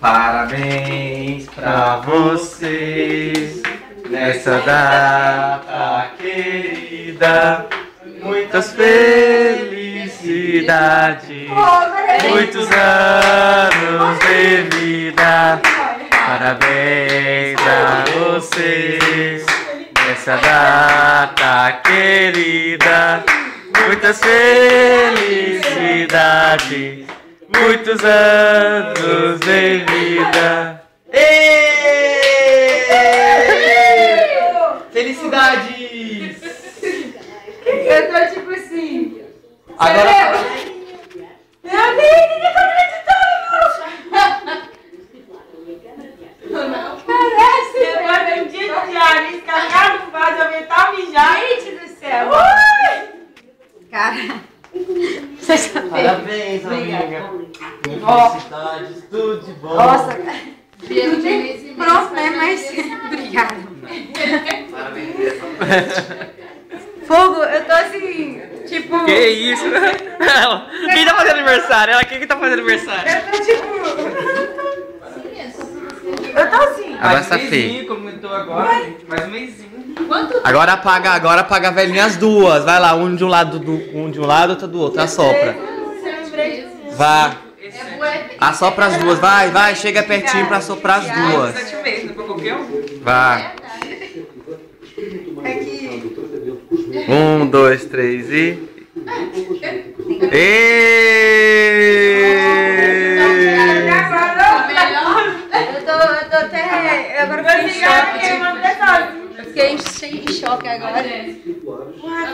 Parabéns pra vocês nessa data querida. Muitas felicidades, muitos anos de vida. Parabéns pra vocês nessa data querida. Muitas felicidades, muitos anos de vida. Felicidades! Eu tô tipo assim. Agora Meu Deus, ninguém tá acreditando! Parece! Eu tô acreditando de Aris, cagar no vaso, aumentar o mijar. Gente do céu! Cara, você sabe. parabéns, amiga. Felicidades, tudo de bom. Nossa, pronto, né? Mas obrigada. Parabéns. Fogo, eu tô assim, tipo. Que isso? Quem tá fazendo aniversário? Ela, quem tá fazendo aniversário? Eu tô tipo. Eu tô assim. Agora tá feio. Comentou agora, gente. Mais um mêsinho. Agora apaga a velhinha as duas. Vai lá, um de um lado, outro do outro. Assopra. Vá. Assopra as duas. Vai, chega pertinho pra assoprar as duas. 7 meses, não foi qualquer um. Vá. Aqui. 1, 2, 3 e. Eu tô até. Agora eu fiquei em choque agora. Uai,